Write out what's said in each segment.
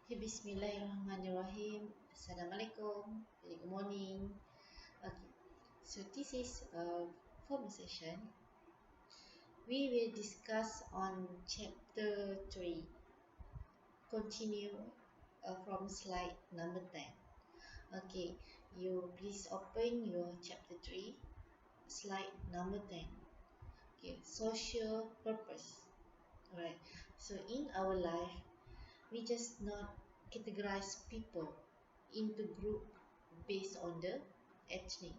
Okay, Bismillahirrahmanirrahim. Assalamualaikum. Very good morning. Okay, so this is a formal session. We will discuss on chapter 3. Continue from slide number 10. Okay, you please open your chapter 3, slide number 10. Okay, social purpose. Alright, so in our life, we just not categorize people into group based on the ethnic,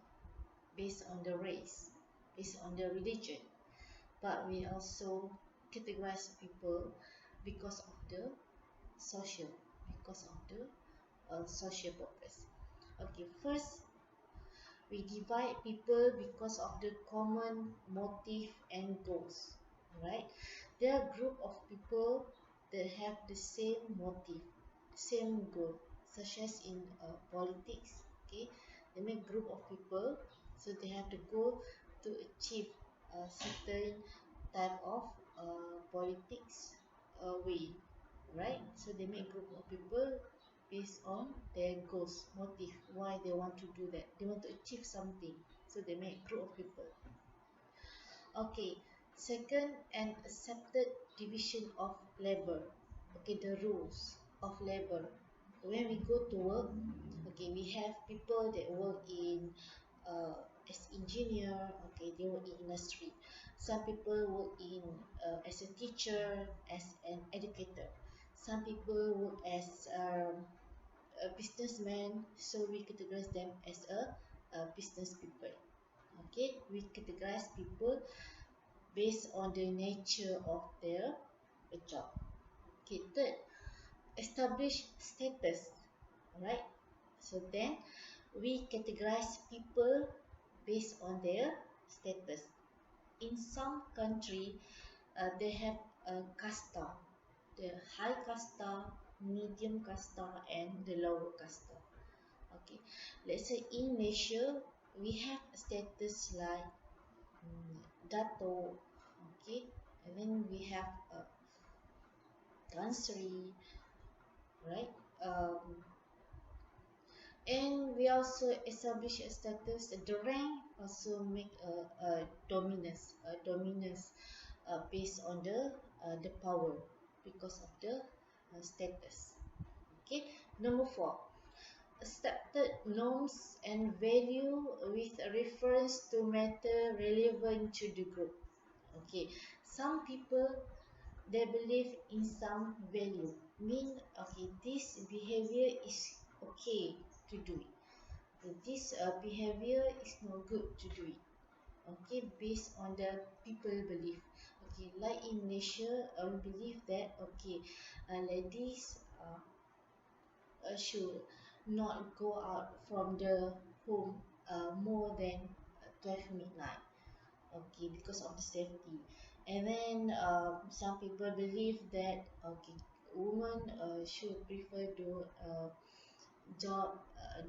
based on the race, based on the religion, but we also categorize people because of the social, because of the social purpose. Okay, first we divide people because of the common motive and goals. Right, there are group of people that have the same motive, same goal, such as in politics. Okay, they make group of people, so they have to go to achieve a certain type of politics way. Right, so they make group of people based on their goals, motive, why they want to do that. They want to achieve something, so they make group of people. Okay, second, an accepted division of labor. Okay, the rules of labor. When we go to work, okay, we have people that work in as engineer. Okay, they work in industry. Some people work in as a teacher, as an educator. Some people work as a businessman, so we categorize them as a business people. Okay, we categorize people based on the nature of their job. Okay, third, establish status. Alright, so then we categorize people based on their status. In some country, they have a casta, the high casta, medium casta, and the lower casta. Okay, let's say in Malaysia, we have a status like Dato, okay, and then we have a Dansri, right? And we also establish a status. The rank also make a dominance based on the power because of the status. Okay, number 4. Accepted norms and value with reference to matter relevant to the group. Okay, some people they believe in some value. Mean okay, this behavior is okay to do it. Okay, this behavior is not good to do it. Okay, based on the people belief. Okay, like in Malaysia, we believe that okay, ladies should not go out from the home more than 12 midnight. Okay, because of the safety. And then some people believe that okay, women should prefer to job,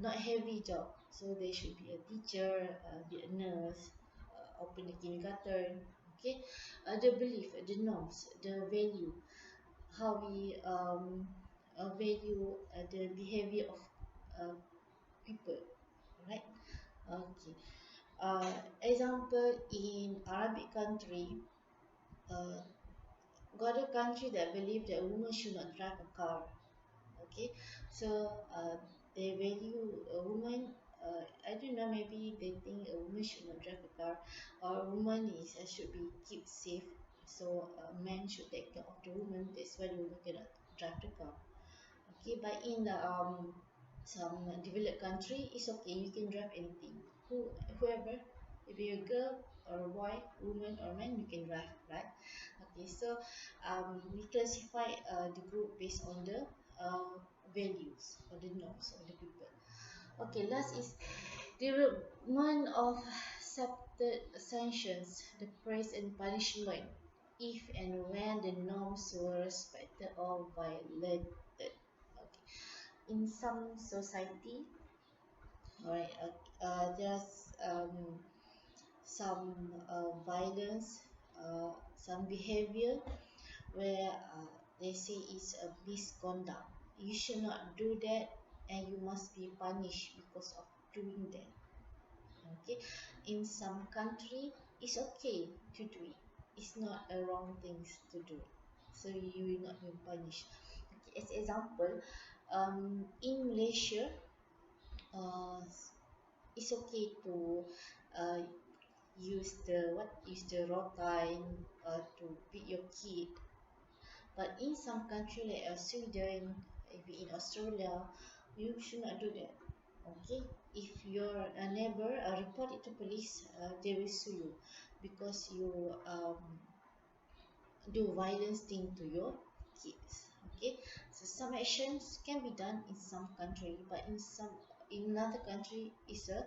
not heavy job, so they should be a teacher, be a nurse, open the kindergarten. Okay, the belief, the norms, the value, how we value the behavior of uh, people, right? Okay, example in Arabic country, uh, got a country that believe that women should not drive a car. Okay, so they value a woman. I don't know, maybe they think a woman should not drive a car, or a woman is should be kept safe, so a man should take care of the woman. That's why the woman cannot drive the car. Okay, but in the some developed country, it's okay. You can drive anything. Whoever, if you're a girl or a boy, woman or man, you can drive, right? Okay, so we classify the group based on the values or the norms of the people. Okay, last is development of accepted sanctions, the praise and punishment, if and when the norms were respected or violated. Okay, in some society, alright, there's some violence, some behavior where they say it's a misconduct. you should not do that, and you must be punished because of doing that. Okay, in some country it's okay to do it, it's not a wrong things to do, so you will not be punished. Okay, as example, in Malaysia, uh, it's okay to uh, use the rotan to beat your kid, but in some country like Sweden, if in Australia, you should not do that. Okay, if your neighbor report it to police, they will sue you because you do violence thing to your kids. Okay, so some actions can be done in some country, but in another country is a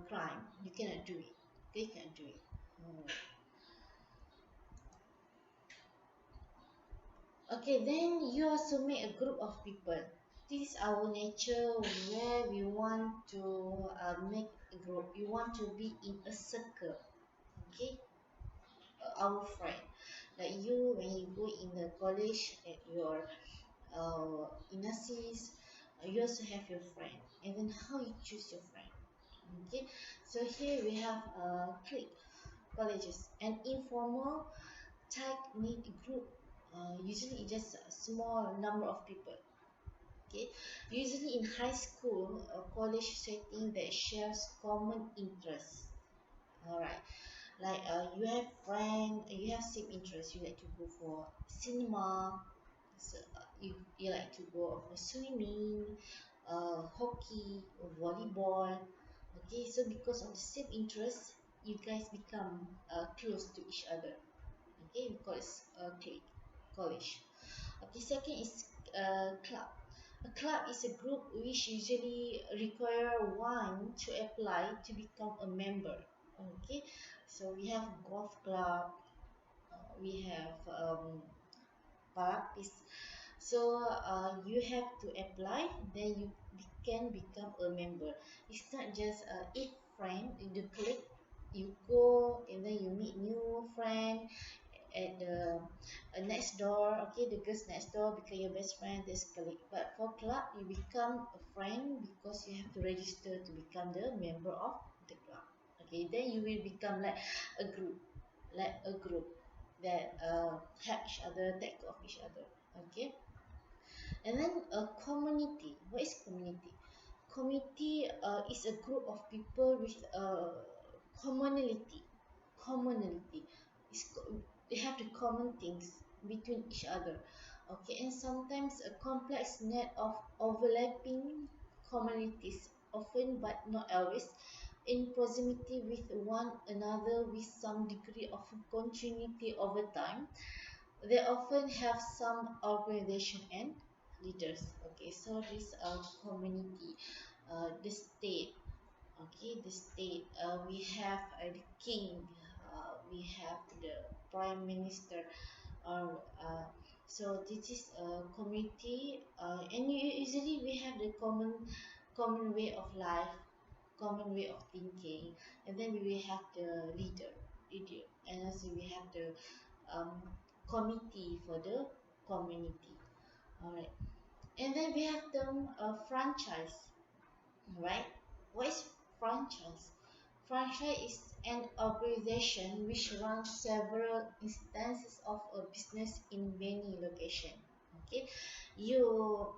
crime. You cannot do it. Okay, you cannot do it. Alright. Okay, then you also make a group of people. This is our nature where we want to make a group. We want to be in a circle. Okay, our friend. Like you, when you go in the college at your inasis, you also have your friend. And then how you choose your friend. Okay, so here we have clique colleges and informal tight knit group. Usually it's just a small number of people. Okay, usually in high school or college setting that shares common interests. All right, like you have friend, you have same interest. You like to go for cinema, so, you like to go for swimming, hockey, or volleyball. Okay, so because of the same interest, you guys become close to each other. Okay, we call it college. Okay, second is club. A club is a group which usually require one to apply to become a member. Okay, so we have golf club, we have parapis. So you have to apply, then you can become a member. It's not just eat friend, you click, you go and then you meet new friend at the next door. Okay, the girls next door become your best friend, this colleague. But for club, you become a friend because you have to register to become the member of the club. Okay, then you will become like a group that help each other, take care of each other. Okay, and then a community. What is community? Community is a group of people with a commonality. Commonality. They have the common things between each other. Okay, and sometimes a complex net of overlapping communities, often but not always, in proximity with one another with some degree of continuity over time. They often have some organization and leaders. Okay, so this community, the state. Okay, the state. We have the king. We have the prime minister. So this is a community, and usually we have the common way of life, common way of thinking, and then we will have the leader, and also we have the um, committee for the community. All right, and then we have the franchise. Right? What is franchise? Franchise is an organization which runs several instances of a business in many locations. Okay, you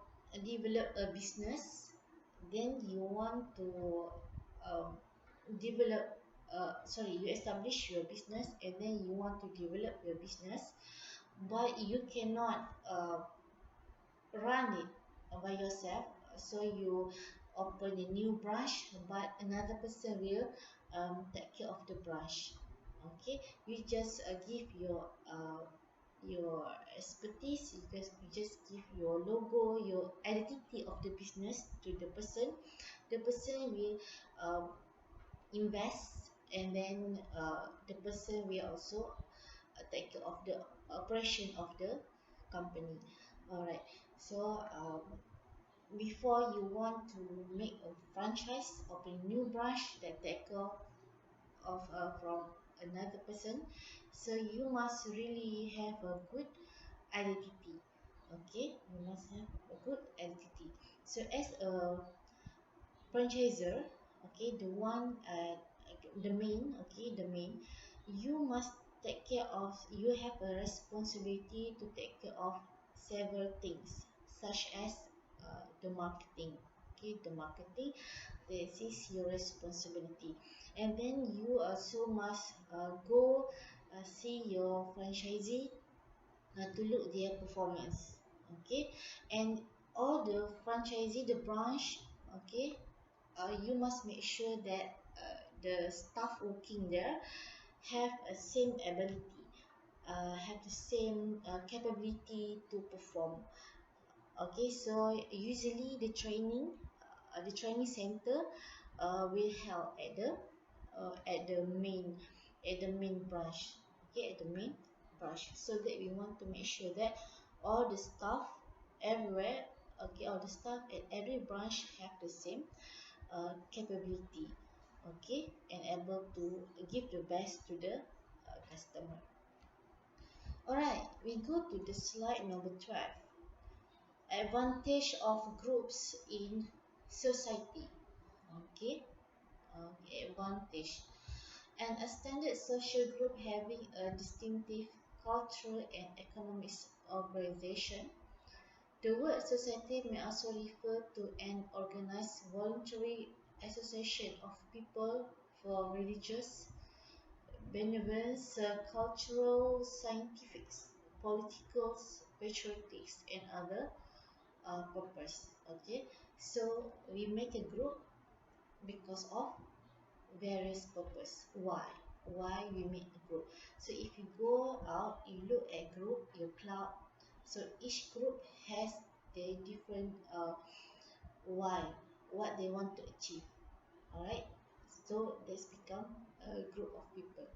develop a business, then you want to um, develop. You establish your business and then you want to develop your business, but you cannot run it by yourself. So you open a new branch, but another person will take care of the branch. Okay, you just give your expertise. You just give your logo, your identity of the business to the person. The person will um, invest, and then the person will also take care of the operation of the company. All right, so before you want to make a franchise, open a new branch that take care of from another person, so you must really have a good identity. Okay, you must must have a good identity. So as a franchisor, okay, the main, okay, the main, you must take care of, you have a responsibility to take care of several things, such as the marketing. Okay, the marketing, this is your responsibility. And then you also must go see your franchisee to look their performance. Okay, and all the franchisee, the branch, okay, you must make sure that the staff working there have a same ability, have the same capability to perform. Okay, so usually the training center will held at the main branch. Okay, at the main branch, so that we want to make sure that all the staff everywhere, okay, all the staff at every branch have the same capability, okay, and able to give the best to the customer. Alright, we go to the slide number 12. Advantage of groups in society. Okay, advantage. And a standard social group having a distinctive cultural and economic organization. The word society may also refer to an organized voluntary association of people for religious, benevolence, cultural, scientific, political, patriotic, and other purpose. Okay, so we make a group because of various purpose. Why we make a group? So if you go out, you look at group, your club. So each group has their different why, what they want to achieve. All right. So this become a group of people.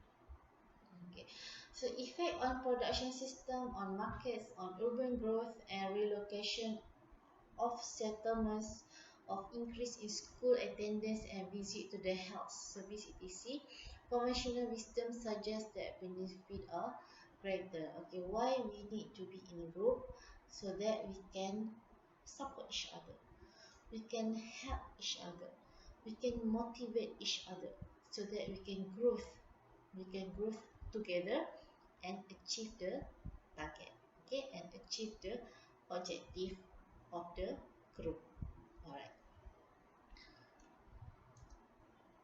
Okay. So effect on production system, on markets, on urban growth and relocation of settlements, of increase in school attendance and visit to the health service, etc. Conventional wisdom suggests that benefits are greater. Okay, why we need to be in a group? So that we can support each other, we can help each other, we can motivate each other, so that we can grow together and achieve the target, okay, and achieve the objective of the group. All right.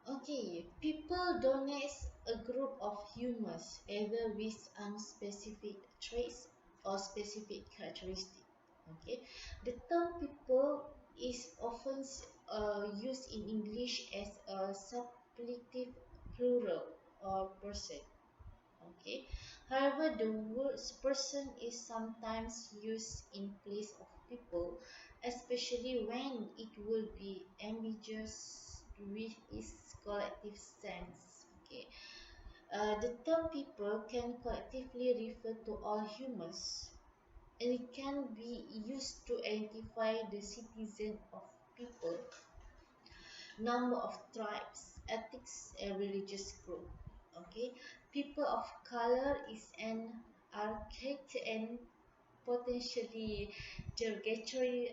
Okay, people donate a group of humans either with unspecific traits or specific characteristics. Okay, the term people is often used in English as a suppletive plural or person. Okay, however, the word person is sometimes used in place of people, especially when it will be ambiguous with its collective sense. Okay, the term people can collectively refer to all humans, and it can be used to identify the citizen of people, number of tribes, ethnics, and religious group. Okay, people of color is an archaic and potentially derogatory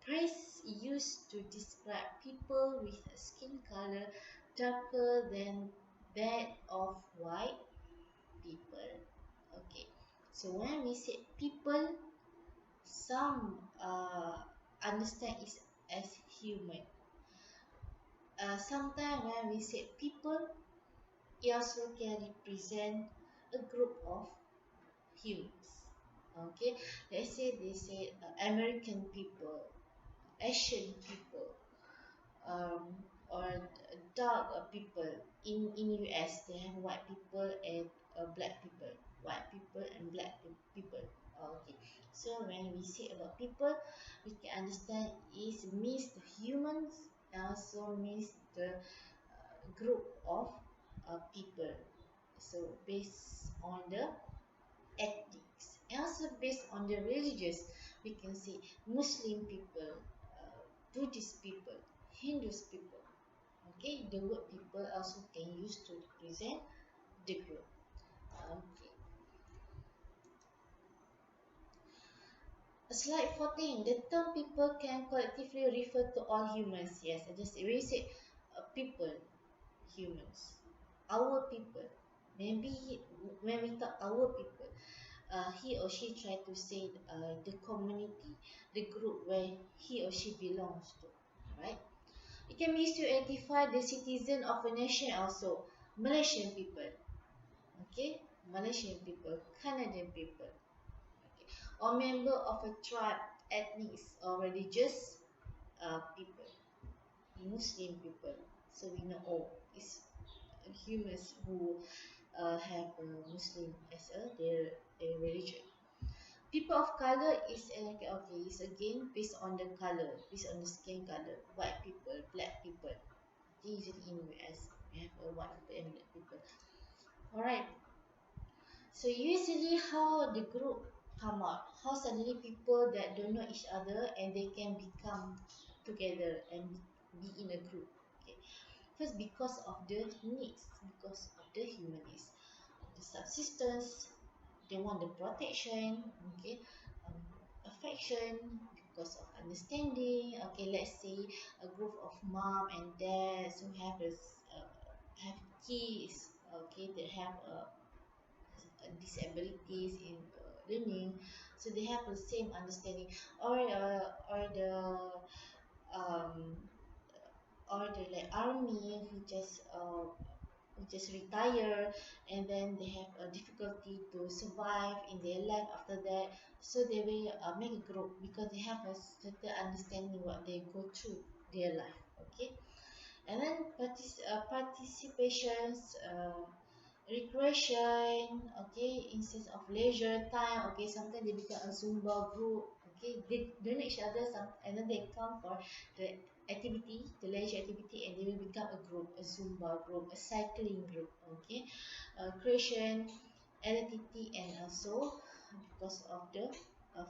phrase used to describe people with a skin color darker than that of white people. Okay, so when we say people, some understand it as human. Sometimes when we say people, it also can represent a group of humans. Okay, let's say they say American people, Asian people, um, or dark people. In US, they have white people and black people, white people and black people. Okay, so when we say about people, we can understand it means the humans and also means the group of people. So based on the ethics and also based on the religious, we can see Muslim people, Buddhist people, Hindus people. Okay, the word people also can use to represent the group. Okay, Slide 14. The term people can collectively refer to all humans. Yes, I just erase it. People, humans, our people. Maybe when we talk our people, he or she try to say the community, the group where he or she belongs to. Right? It can be used to identify the citizen of a nation also. Malaysian people, okay? Malaysian people, Canadian people, okay? Or member of a tribe, ethnic or religious people, Muslim people. So we know it's humans who have Muslim as their religion. People of color is okay, is again based on the color, based on the skin color. White people, black people. Usually in US, we have white people and black people. Alright, so usually how the group come out, how suddenly people that don't know each other and they can become together and be in a group. Okay, first because of the needs, because of the human needs, the subsistence, they want the protection, okay, um, affection, because of understanding. Okay, let's say a group of mom and dads who have kids, okay, they have disabilities in learning, so they have the same understanding, or the um, or the like army who just retire and then they have a difficulty to survive in their life after that, so they will make a group because they have a certain understanding what they go through their life. Okay, and then participations, recreation, okay, instead of leisure time. Okay, sometimes they become a Zumba group. Okay, they don't know each other some, and then they come for the activity, the leisure activity, and they will become a group, a Zumba group, a cycling group. Okay, creation, identity, and also because of the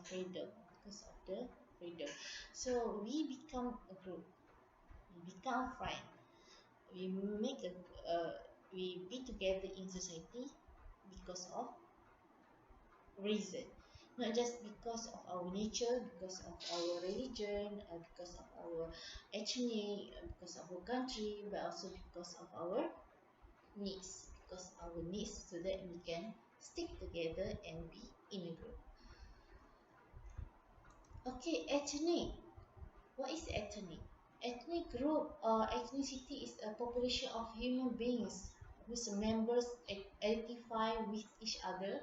freedom, because of the freedom. So we become a group, we become friends, we make a we be together in society because of reason, not just because of our nature, because of our religion, because of our ethnic, because of our country, but also because of our needs, because our needs, so that we can stick together and be in a group. Okay, ethnic. What is ethnic? Ethnic group or ethnicity is a population of human beings whose members identify with each other,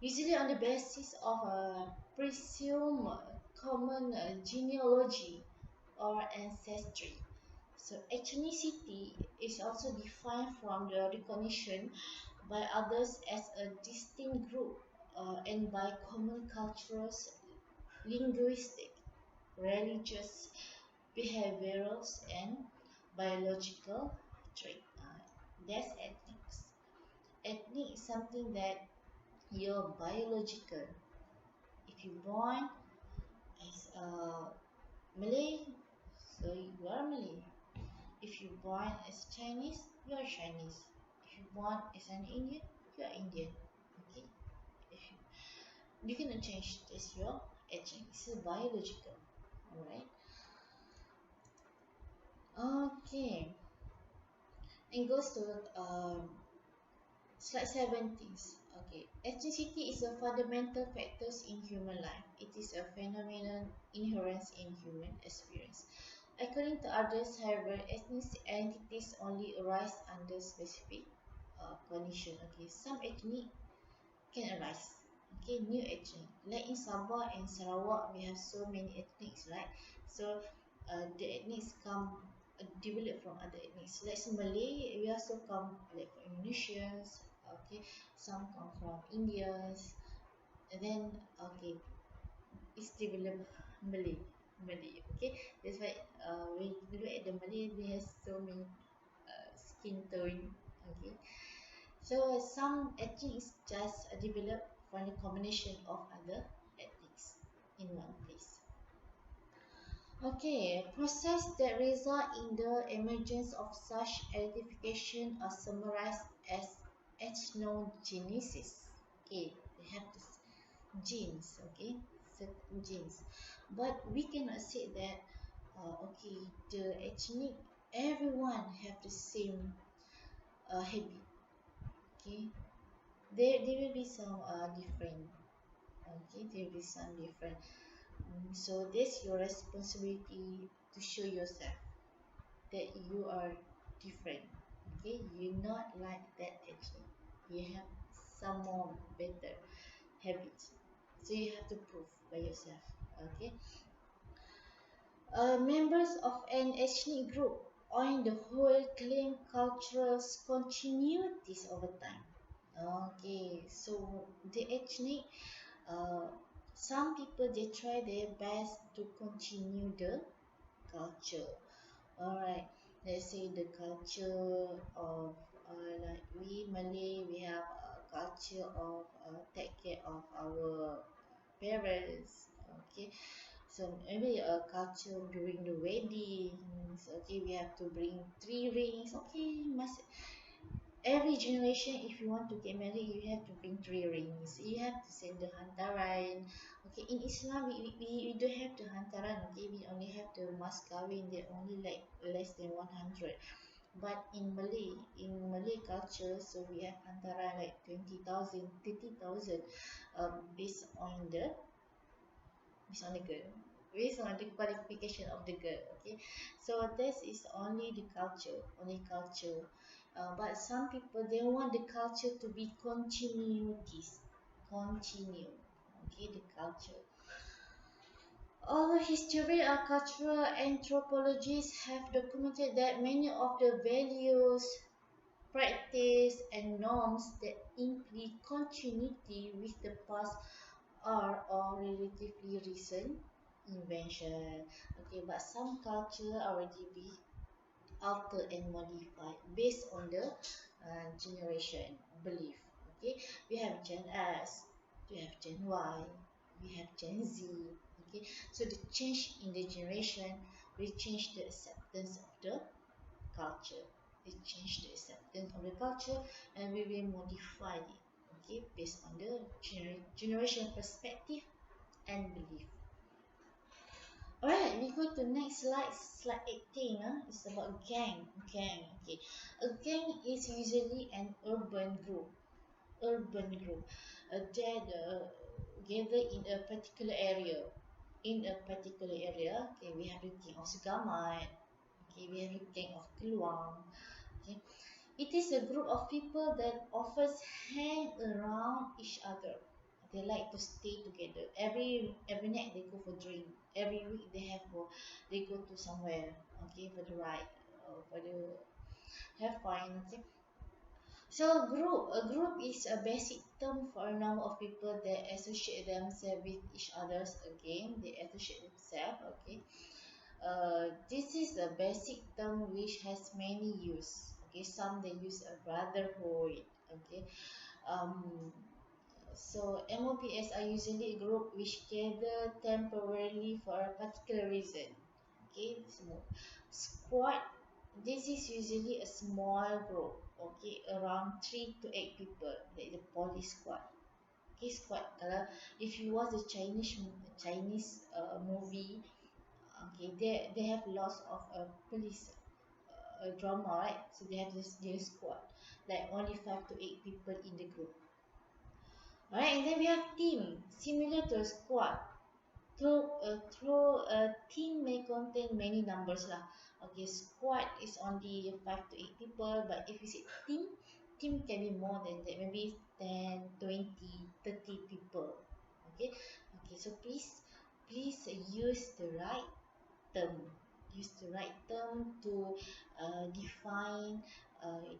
usually on the basis of a presumed common genealogy or ancestry. So ethnicity is also defined from the recognition by others as a distinct group and by common cultural, linguistic, religious, behavioral, and biological trait. That's ethnics. Ethnic is something that you're biological. If you're born as a Malay, so you are Malay. If you're born as Chinese, you are Chinese. If you're born as an Indian, you are Indian. Okay? If you cannot change this your ethnic. It's biological. Alright? Okay. And goes to slide 17. Okay. Ethnicity is a fundamental factor in human life. It is a phenomenon inherent in human experience. According to others, however, ethnic identities only arise under specific conditions. Okay, some ethnic can arise. Okay, new ethnic. Like in Sabah and Sarawak, we have so many ethnics, right? So the ethnics come develop from other ethnics. Like Malay, we also come like from Indonesians. Okay, some come from Indians, and then okay, it's developed Malay. Malay. Okay, that's why when you look at the Malay, they have so many skin tone. Okay, so some ethnics just develop from the combination of other ethnics in one place. Okay, process that result in the emergence of such identification are summarized as ethnogenesis. Okay, they have this genes. Okay, certain genes. But we cannot say that, okay, the ethnic, everyone have the same habit. Okay, there will be some different. Okay, there will be some different. So that's your responsibility to show yourself that you are different. Okay, you're not like that ethnic. You have some more better habits. So you have to prove by yourself. Okay. Members of an ethnic group on the whole claim cultural continuities over time. Okay, so the ethnic, uh, some people they try their best to continue the culture. Alright, let's say the culture of like we Malay, we have a culture of take care of our parents. Okay, so maybe a culture during the weddings. Okay, we have to bring 3 rings. Okay, must every generation if you want to get married you have to bring 3 rings, you have to send the hantaran. Okay, in Islam we don't have the hantaran. Okay, we only have the mas kahwin, they only like less than 100. But in Malay culture, so we have hantaran like 20,000, 30,000, based on the girl, based on the qualification of the girl. Okay, so this is only culture. But some people they want the culture to be continuities, continue. Okay, the culture. Although history or cultural anthropologists have documented that many of the values, practice, and norms that imply continuity with the past are all relatively recent invention. Okay, but some culture already be altered and modified based on the generation belief. Okay, we have Gen S, we have Gen Y, we have Gen Z. Okay, so the change in the generation will change the acceptance of the culture. We change the acceptance of the culture and we will modify it. Okay, based on the generation perspective and belief. Alright, we go to next slide, slide 18. It's about gang. Gang, okay. A gang is usually an urban group. Urban group that gather in a particular area. In a particular area, okay, we have the gang of Segamat. Okay, we have the gang of Keluang. Okay, it is a group of people that often hang around each other. They like to stay together. Every night they go for drink. Every week they go to somewhere. Okay, for the ride, for the have fun. Okay. So a group is a basic term for a number of people that associate themselves with each others. Again, they associate themselves. Okay. This is a basic term which has many use. Okay, some they use a brotherhood. Okay, um, so MOPS are usually a group which gather temporarily for a particular reason. Okay, small squad. This is usually a small group. Okay, around 3 to 8 people, like the police squad. Okay, squad. Kalau if you watch the Chinese movie, okay, they have lots of police drama, right? So they have this their squad, like only 5 to 8 people in the group. Alright, and then we have team, similar to a squad. Through a team may contain many numbers lah. Okay, squad is only 5 to 8 people, but if you say team can be more than that, maybe 10, 20, 30 people. Okay, okay. So please use the right term. Use the right term to define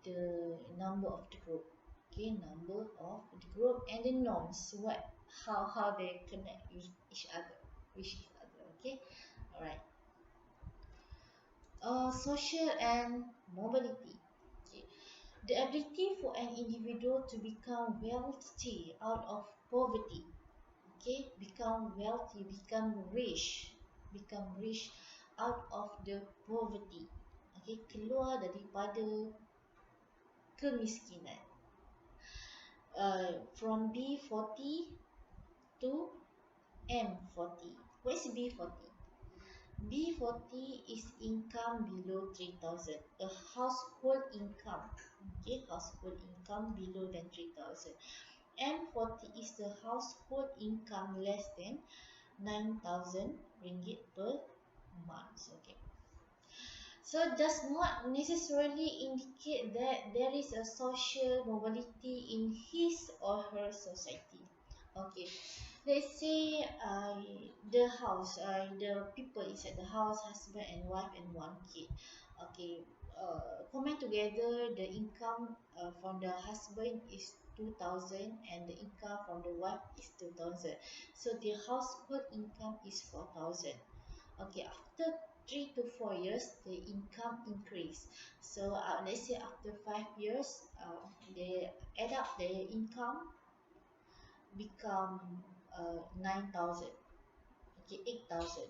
the number of the group. Okay, number of the group and the norms. How they connect with each other, Okay, all right. Social and mobility. Okay. The ability for an individual to become wealthy out of poverty. Okay, become wealthy, become rich out of the poverty. Okay, keluar daripada kemiskinan. From B40 to M40. What is B40? B40 is income below 3,000. A household income. Okay, household income below than 3,000. M40 is the household income less than 9,000 ringgit per month. Okay. So does not necessarily indicate that there is a social mobility in his or her society. Okay, let's say the people inside the house, husband and wife and one kid. Okay, combine together the income from the husband is 2,000 and the income from the wife is 2,000. So the household income is 4,000. Okay, after 3 to 4 years the income increase. So let's say after 5 years they add up the income become 9,000. Okay, 8,000.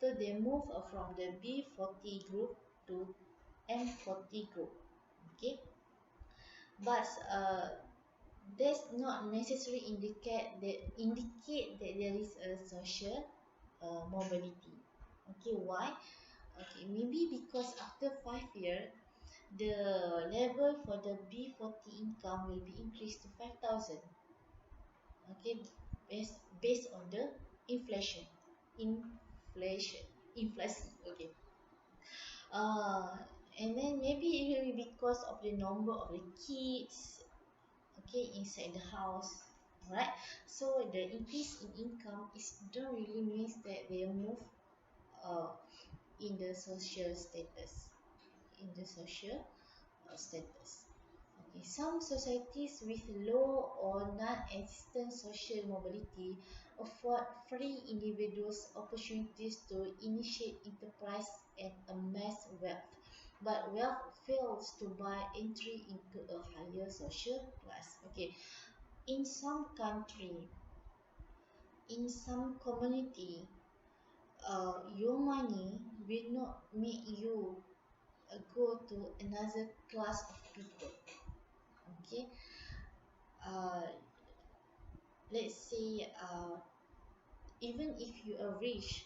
So they move from the B40 group to M40 group. Okay, but does not necessarily indicate that there is a social mobility. Okay, why? Okay, maybe because after 5 years, the level for the B40 income will be increased to 5,000. Okay, based on the inflation, inflation, inflation. Okay. Uh, and then maybe it will be because of the number of the kids. Okay, inside the house. Right. So the increase in income is don't really means that they move uh in the social status, in the social status. Okay, some societies with low or non-existent social mobility afford free individuals opportunities to initiate enterprise and amass wealth, but wealth fails to buy entry into a higher social class. Okay, in some country, in some community, your money will not make you go to another class of people. Okay, uh, let's say even if you are rich,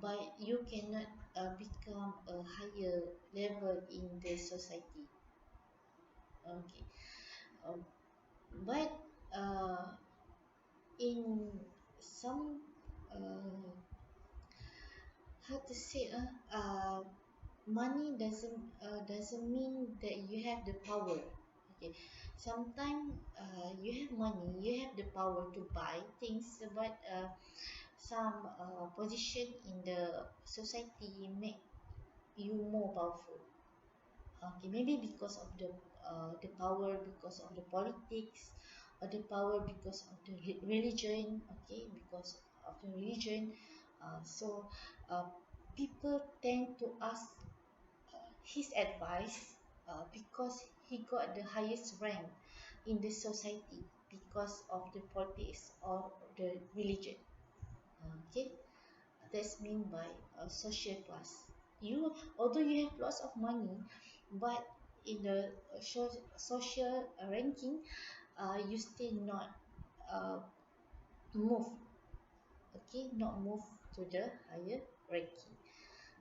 but you cannot become a higher level in the society. Okay, uh, but uh, in some how to say money doesn't mean that you have the power. Okay, sometimes you have money, you have the power to buy things, but some position in the society make you more powerful. Okay, maybe because of the power, because of the politics, or the power because of the religion. Okay, because of the religion. So uh, people tend to ask his advice because he got the highest rank in the society because of the politics or the religion. Okay, that's mean by social class. You, although you have lots of money, but in the social ranking, you still not uh, move. Okay, not move to the higher ranking.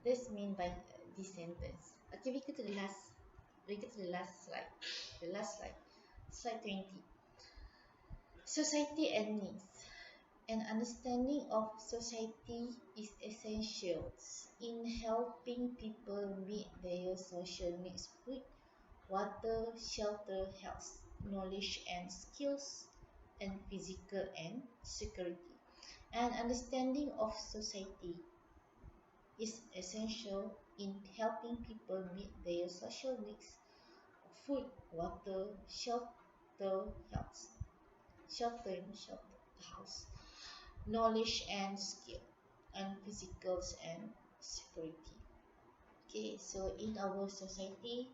That's mean by this sentence. Okay, we go to the last. We go to the last slide. The last slide. Slide 20. Society and needs. An understanding of society is essential in helping people meet their social needs: food, water, shelter, health, knowledge and skills, and physical and security. An understanding of society is essential in helping people meet their social needs: food, water, shelter, health, shelter, house, knowledge and skill, and physicals and security. Okay, so in our society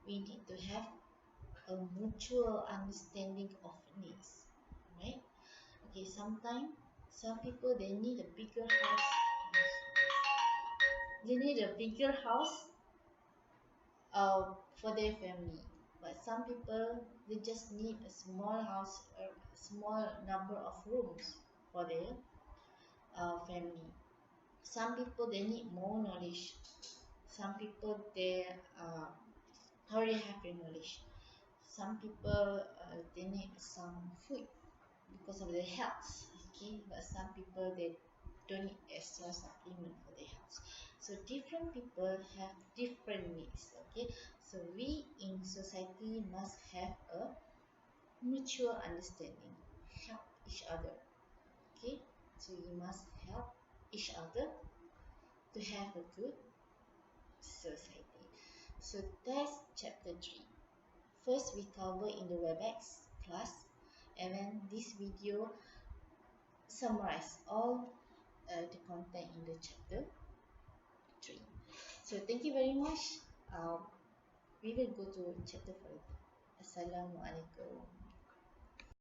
we need to have a mutual understanding of needs, right? Okay, sometimes some people they need a bigger house, they need a bigger house for their family, but some people they just need a small house or small number of rooms for their family. Some people they need more knowledge. Some people they already have the knowledge. Some people they need some food because of their health. Okay, but some people they don't need extra supplement for their health. So different people have different needs. Okay, so we in society must have a mutual understanding, help each other. Okay, so we must help each other to have a good society. So that's chapter 3. First we cover in the WebEx class, and then this video summarize all the content in the chapter 3. So thank you very much. We will go to chapter 4. Assalamualaikum.